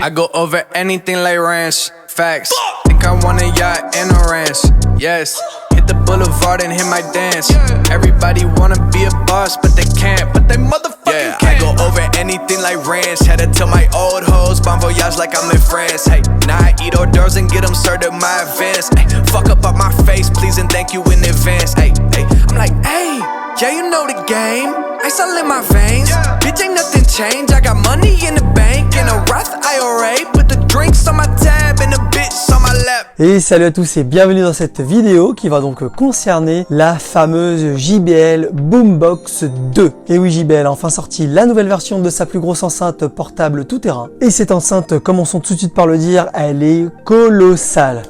I go over anything like ranch. Facts. Think I want a yacht and a ranch. Yes. Hit the boulevard and hit my dance. Everybody wanna be a boss, but they can't. But they motherfucking can't. I go over anything like ranch. Had to tell my old hoes, bon voyage like I'm in France. Hey, now I eat hors d'oeuvres and get them served at my advance. Hey, fuck up my face, please and thank you in advance. Hey, hey, I'm like, hey, yeah, you know the game. Ice all in my veins. Bitch, ain't nothing changed. I got money in the bank and a Roth IRA. Put the drinks on my tab and a bitch on my lap. Et salut à tous et bienvenue dans cette vidéo qui va donc concerner la fameuse JBL Boombox 2. Et oui, JBL a enfin sorti la nouvelle version de sa plus grosse enceinte portable tout-terrain. Et cette enceinte, commençons tout de suite par le dire, elle est colossale.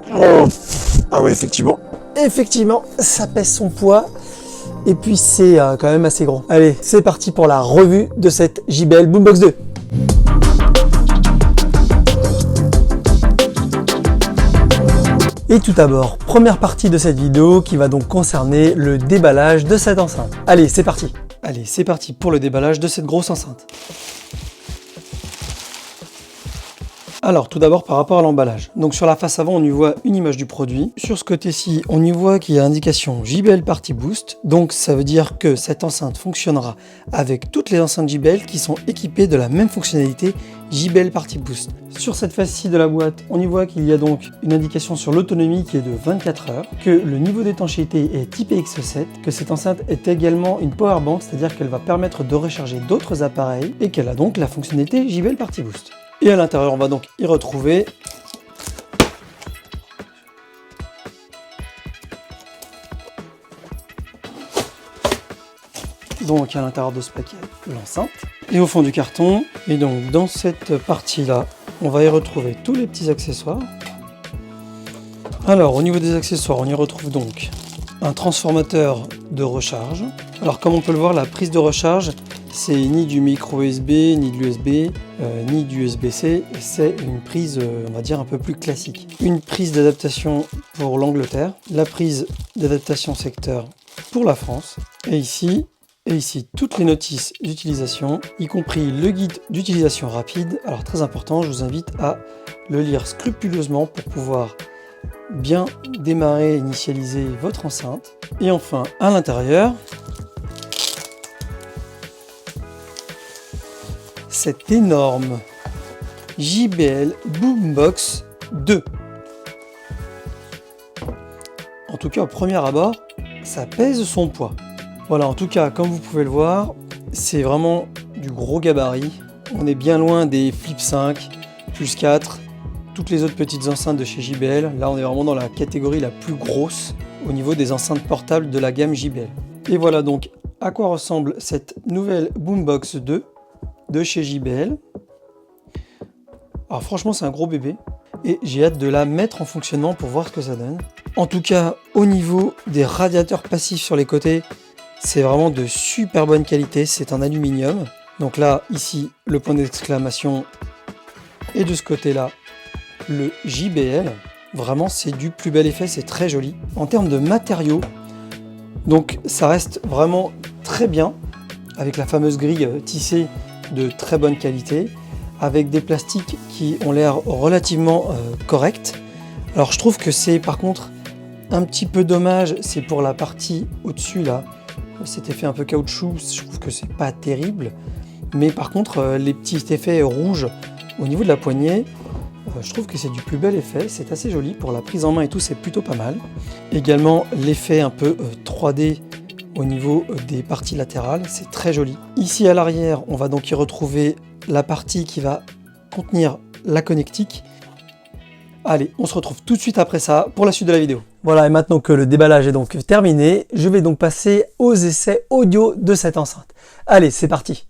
Ah ouais, effectivement. Effectivement, ça pèse son poids. Et puis c'est quand même assez gros. Allez, c'est parti pour la revue de cette JBL Boombox 2. Et tout d'abord, première partie de cette vidéo qui va donc concerner le déballage de cette enceinte. Allez, c'est parti. Allez, c'est parti pour le déballage de cette grosse enceinte. Alors, tout d'abord par rapport à l'emballage. Donc sur la face avant, on y voit une image du produit. Sur ce côté-ci, on y voit qu'il y a indication JBL Party Boost. Donc ça veut dire que cette enceinte fonctionnera avec toutes les enceintes JBL qui sont équipées de la même fonctionnalité JBL Party Boost. Sur cette face-ci de la boîte, on y voit qu'il y a donc une indication sur l'autonomie qui est de 24 heures, que le niveau d'étanchéité est IPX7, que cette enceinte est également une power bank, c'est-à-dire qu'elle va permettre de recharger d'autres appareils et qu'elle a donc la fonctionnalité JBL Party Boost. Et à l'intérieur, on va donc y retrouver donc à l'intérieur de ce paquet l'enceinte. Et au fond du carton, et donc dans cette partie-là, on va y retrouver tous les petits accessoires. Alors au niveau des accessoires, on y retrouve donc un transformateur de recharge. Alors comme on peut le voir, la prise de recharge, c'est ni du micro USB, ni de l'USB, ni du USB-C, c'est une prise, on va dire, un peu plus classique. Une prise d'adaptation pour l'Angleterre, la prise d'adaptation secteur pour la France, et ici, toutes les notices d'utilisation, y compris le guide d'utilisation rapide. Alors très important, je vous invite à le lire scrupuleusement pour pouvoir bien démarrer et initialiser votre enceinte. Et enfin, à l'intérieur, cette énorme JBL Boombox 2. En tout cas, au premier abord, ça pèse son poids. Voilà, en tout cas, comme vous pouvez le voir, c'est vraiment du gros gabarit. On est bien loin des Flip 5, Plus 4, toutes les autres petites enceintes de chez JBL. Là, on est vraiment dans la catégorie la plus grosse au niveau des enceintes portables de la gamme JBL. Et voilà donc à quoi ressemble cette nouvelle Boombox 2 de chez JBL. Alors franchement, c'est un gros bébé et j'ai hâte de la mettre en fonctionnement pour voir ce que ça donne. En tout cas, au niveau des radiateurs passifs sur les côtés, c'est vraiment de super bonne qualité, c'est en aluminium. Donc là, ici, le point d'exclamation, et de ce côté-là, le JBL. Vraiment, c'est du plus bel effet, c'est très joli. En termes de matériaux, donc ça reste vraiment très bien, avec la fameuse grille tissée de très bonne qualité, avec des plastiques qui ont l'air relativement corrects. Alors je trouve que c'est par contre un petit peu dommage, c'est pour la partie au-dessus là, cet effet un peu caoutchouc, je trouve que c'est pas terrible, mais par contre les petits effets rouges au niveau de la poignée, je trouve que c'est du plus bel effet, c'est assez joli, pour la prise en main et tout c'est plutôt pas mal. Également l'effet un peu 3D au niveau des parties latérales, c'est très joli. Ici à l'arrière, on va donc y retrouver la partie qui va contenir la connectique. Allez, on se retrouve tout de suite après ça pour la suite de la vidéo. Voilà, et maintenant que le déballage est donc terminé, je vais donc passer aux essais audio de cette enceinte. Allez, c'est parti.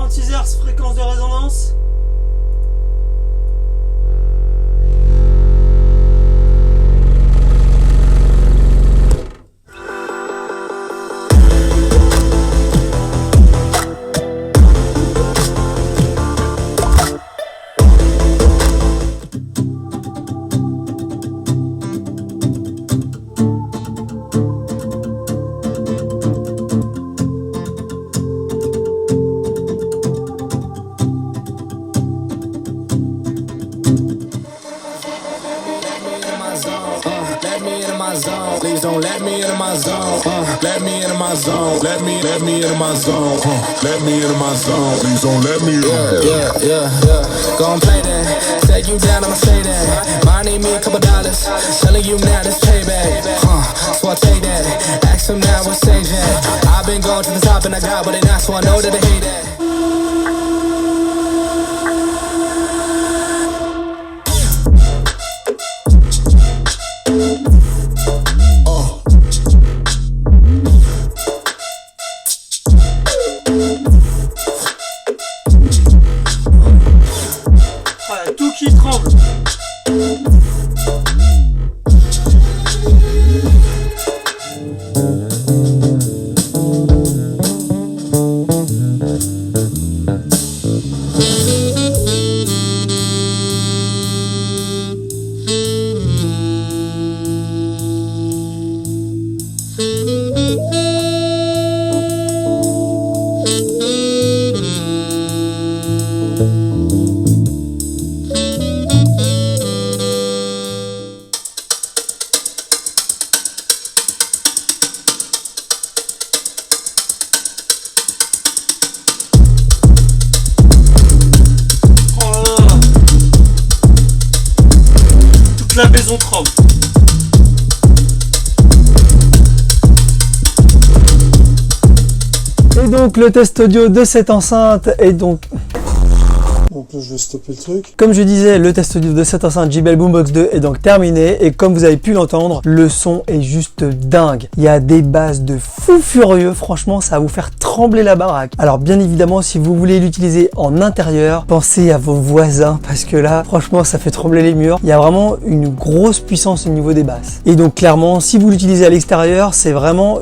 Hz, fréquence de l'ambiance. Please don't let me into my zone. Let me into my zone. Let me into my zone. Let me into my zone. Please don't let me. Yeah. Gon' play that. Take you down, I'ma say that. Mine need me a couple dollars. Telling you now this payback. So I take that. Ask him now what's stage at. I've been going to the top and I got what they not, so I know that they hate that. Tout qui tremble. La maison tremble. Et donc le test audio de cette enceinte est donc... Donc là, je vais stopper le truc. Comme je disais, le test audio de cette enceinte JBL Boombox 2 est donc terminé et comme vous avez pu l'entendre, le son est juste dingue. Il y a des basses de fou furieux, franchement ça va vous faire trembler la baraque. Alors bien évidemment, si vous voulez l'utiliser en intérieur, pensez à vos voisins parce que là, franchement ça fait trembler les murs. Il y a vraiment une grosse puissance au niveau des basses. Et donc clairement, si vous l'utilisez à l'extérieur, c'est vraiment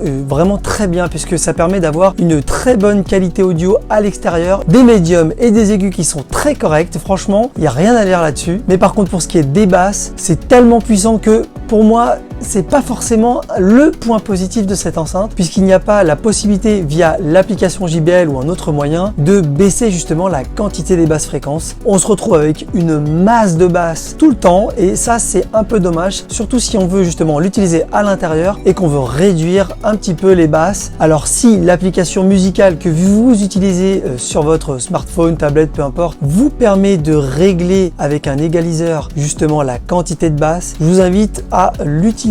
très bien puisque ça permet d'avoir une très bonne qualité audio à l'extérieur, des médiums et des aigus qui sont très corrects. Franchement, il n'y a rien à dire là-dessus. Mais par contre, pour ce qui est des basses, c'est tellement puissant que pour moi, c'est pas forcément le point positif de cette enceinte puisqu'il n'y a pas la possibilité via l'application JBL ou un autre moyen de baisser justement la quantité des basses fréquences. On se retrouve avec une masse de basses tout le temps et ça c'est un peu dommage, surtout si on veut justement l'utiliser à l'intérieur et qu'on veut réduire un petit peu les basses. Alors si l'application musicale que vous utilisez sur votre smartphone, tablette, peu importe, vous permet de régler avec un égaliseur justement la quantité de basses, je vous invite à l'utiliser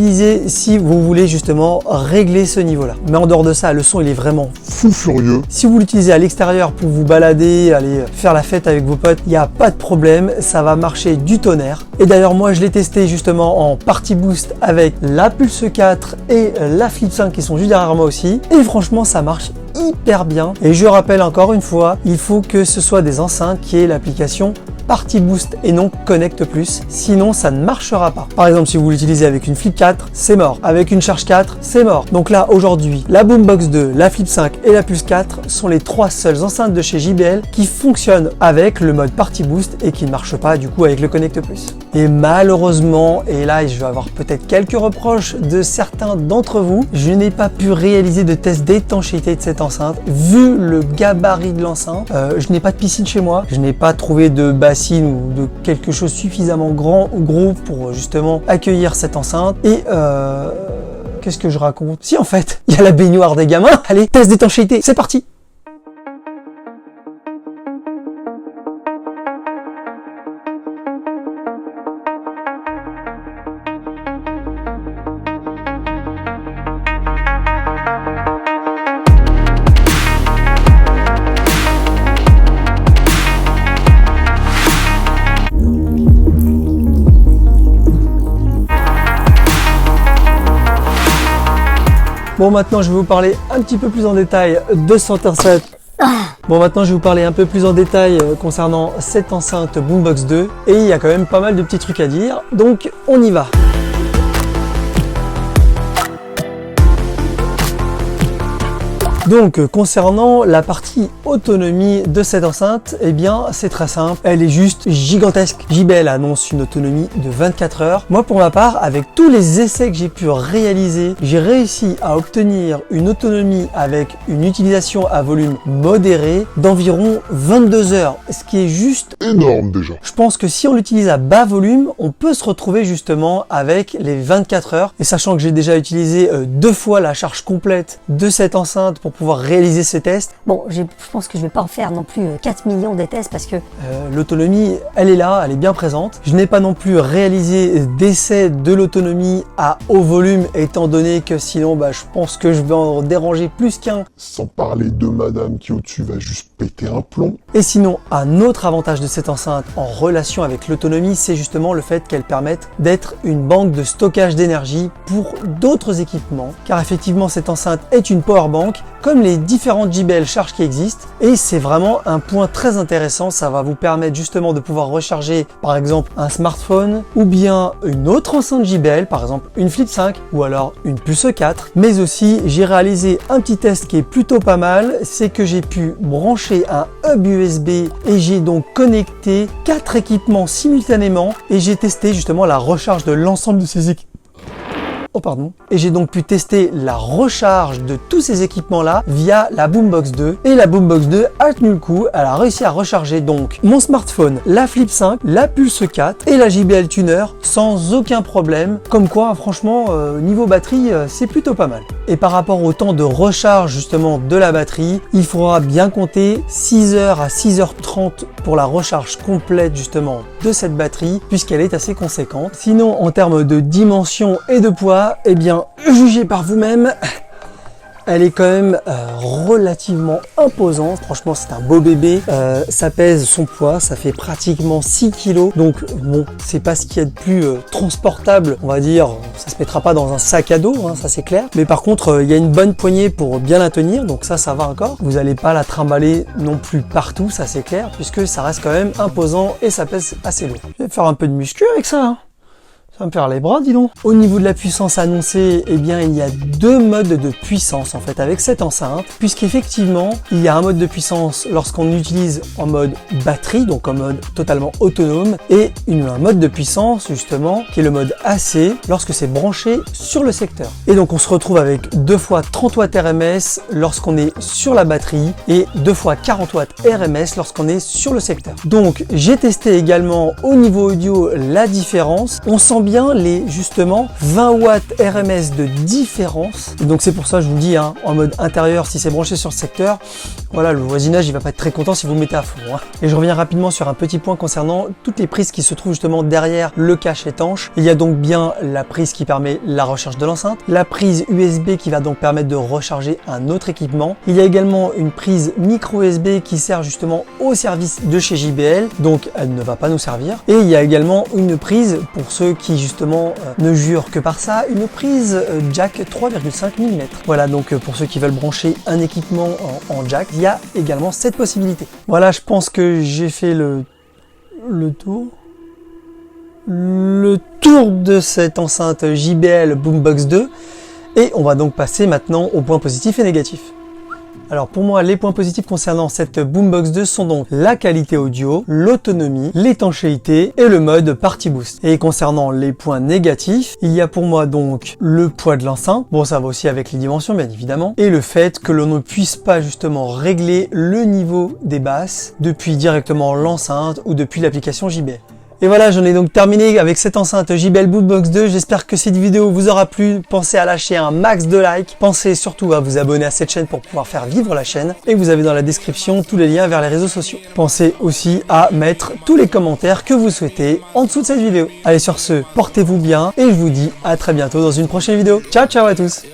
si vous voulez justement régler ce niveau là. Mais en dehors de ça, le son il est vraiment Fou furieux. si vous l'utilisez à l'extérieur pour vous balader, aller faire la fête avec vos potes, il n'y a pas de problème, ça va marcher du tonnerre. Et d'ailleurs moi je l'ai testé justement en party boost avec la Pulse 4 et la Flip 5 qui sont juste derrière moi aussi. Et franchement ça marche hyper bien. Et je rappelle encore une fois, il faut que ce soit des enceintes qui aient l'application Party Boost et non Connect Plus, sinon ça ne marchera pas. Par exemple, si vous l'utilisez avec une Flip 4, c'est mort. Avec une Charge 4, c'est mort. Donc là, aujourd'hui, la Boombox 2, la Flip 5 et la Pulse 4 sont les trois seules enceintes de chez JBL qui fonctionnent avec le mode Party Boost et qui ne marchent pas du coup avec le Connect Plus. Et malheureusement, et là je vais avoir peut-être quelques reproches de certains d'entre vous, je n'ai pas pu réaliser de test d'étanchéité de cette enceinte. Vu le gabarit de l'enceinte, je n'ai pas de piscine chez moi, je n'ai pas trouvé de bassine ou de quelque chose suffisamment grand ou gros pour justement accueillir cette enceinte. Et qu'est-ce que je raconte? Si en fait, il y a la baignoire des gamins. Allez, test d'étanchéité, c'est parti! Bon, maintenant je vais vous parler un petit peu plus en détail de cette enceinte Bon, maintenant je vais vous parler un peu plus en détail concernant cette enceinte Boombox 2 et il y a quand même pas mal de petits trucs à dire, donc on y va. Donc concernant la partie autonomie de cette enceinte, eh bien c'est très simple, elle est juste gigantesque. JBL annonce une autonomie de 24 heures. Moi pour ma part, avec tous les essais que j'ai pu réaliser, j'ai réussi à obtenir une autonomie avec une utilisation à volume modéré d'environ 22 heures, ce qui est juste Énorme déjà. Je pense que si on l'utilise à bas volume, on peut se retrouver justement avec les 24 heures. Et sachant que j'ai déjà utilisé 2 fois la charge complète de cette enceinte pour pouvoir réaliser ce test. Bon, je pense que je vais pas en faire non plus 4 millions de tests parce que... L'autonomie, elle est là, elle est bien présente. Je n'ai pas non plus réalisé d'essai de l'autonomie à haut volume, étant donné que sinon, je pense que je vais en déranger plus qu'un. Sans parler de madame qui au-dessus va juste péter un plomb. Et sinon, un autre avantage de cette enceinte en relation avec l'autonomie, c'est justement le fait qu'elle permette d'être une banque de stockage d'énergie pour d'autres équipements. Car effectivement, cette enceinte est une powerbank, comme les différentes JBL charges qui existent. Et c'est vraiment un point très intéressant. Ça va vous permettre justement de pouvoir recharger, par exemple, un smartphone ou bien une autre enceinte JBL, par exemple une Flip 5 ou alors une Pulse 4. Mais aussi, j'ai réalisé un petit test qui est plutôt pas mal. C'est que j'ai pu brancher un hub USB et j'ai donc connecté 4 équipements simultanément et j'ai testé justement la recharge de l'ensemble de ces équipements. Et j'ai donc pu tester la recharge de tous ces équipements-là via la Boombox 2. Et la Boombox 2 a tenu le coup, elle a réussi à recharger donc mon smartphone, la Flip 5, la Pulse 4 et la JBL Tuner sans aucun problème. Comme quoi, franchement, niveau batterie, c'est plutôt pas mal. Et par rapport au temps de recharge justement de la batterie, il faudra bien compter 6h à 6h30 pour la recharge complète justement de cette batterie, puisqu'elle est assez conséquente. Sinon, en termes de dimension et de poids, eh bien, jugez par vous-même, elle est quand même relativement imposante. Franchement, c'est un beau bébé. Ça pèse son poids, ça fait pratiquement 6 kg. Donc bon, c'est pas ce qu'il y a de plus transportable, on va dire. Ça se mettra pas dans un sac à dos, hein, ça c'est clair. Mais par contre, il y a une bonne poignée pour bien la tenir. Donc ça va encore. Vous n'allez pas la trimballer non plus partout, ça c'est clair, puisque ça reste quand même imposant et ça pèse assez lourd. Je vais faire un peu de muscu avec ça, hein. Ça va me faire les bras, dis donc. Au niveau de la puissance annoncée, eh bien, il y a 2 modes de puissance, en fait, avec cette enceinte, puisqu'effectivement, il y a un mode de puissance lorsqu'on utilise en mode batterie, donc en mode totalement autonome, et un mode de puissance, justement, qui est le mode AC, lorsque c'est branché sur le secteur. Et donc, on se retrouve avec 2 fois 30 watts RMS lorsqu'on est sur la batterie, et 2 fois 40 watts RMS lorsqu'on est sur le secteur. Donc, j'ai testé également au niveau audio la différence. On sent bien les justement 20 watts RMS de différence. Et donc c'est pour ça que je vous dis, hein, en mode intérieur, si c'est branché sur le secteur, voilà, le voisinage il va pas être très content si vous le mettez à fond, hein. Et je reviens rapidement sur un petit point concernant toutes les prises qui se trouvent justement derrière le cache étanche. Il y a donc bien la prise qui permet la recharge de l'enceinte, la prise USB qui va donc permettre de recharger un autre équipement. Il y a également une prise micro USB qui sert justement au service de chez JBL, donc elle ne va pas nous servir. Et il y a également une prise pour ceux qui justement ne jurent que par ça, une prise jack 3,5 mm. Voilà, donc pour ceux qui veulent brancher un équipement en jack, il y a également cette possibilité. Voilà, je pense que j'ai fait le tour de cette enceinte JBL Boombox 2 et on va donc passer maintenant aux points positifs et négatifs. Alors pour moi, les points positifs concernant cette Boombox 2 sont donc la qualité audio, l'autonomie, l'étanchéité et le mode Party Boost. Et concernant les points négatifs, il y a pour moi donc le poids de l'enceinte, bon ça va aussi avec les dimensions bien évidemment, et le fait que l'on ne puisse pas justement régler le niveau des basses depuis directement l'enceinte ou depuis l'application JBL. Et voilà, j'en ai donc terminé avec cette enceinte JBL Boombox 2. J'espère que cette vidéo vous aura plu. Pensez à lâcher un max de likes. Pensez surtout à vous abonner à cette chaîne pour pouvoir faire vivre la chaîne. Et vous avez dans la description tous les liens vers les réseaux sociaux. Pensez aussi à mettre tous les commentaires que vous souhaitez en dessous de cette vidéo. Allez, sur ce, portez-vous bien et je vous dis à très bientôt dans une prochaine vidéo. Ciao, ciao à tous.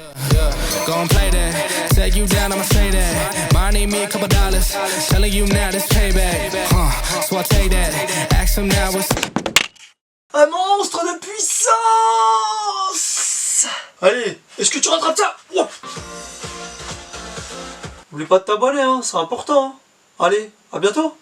Un monstre de puissance! Allez, est-ce que tu rattrapes ça? Oui. Oublie pas de t'abonner, hein, c'est important. Allez, à bientôt.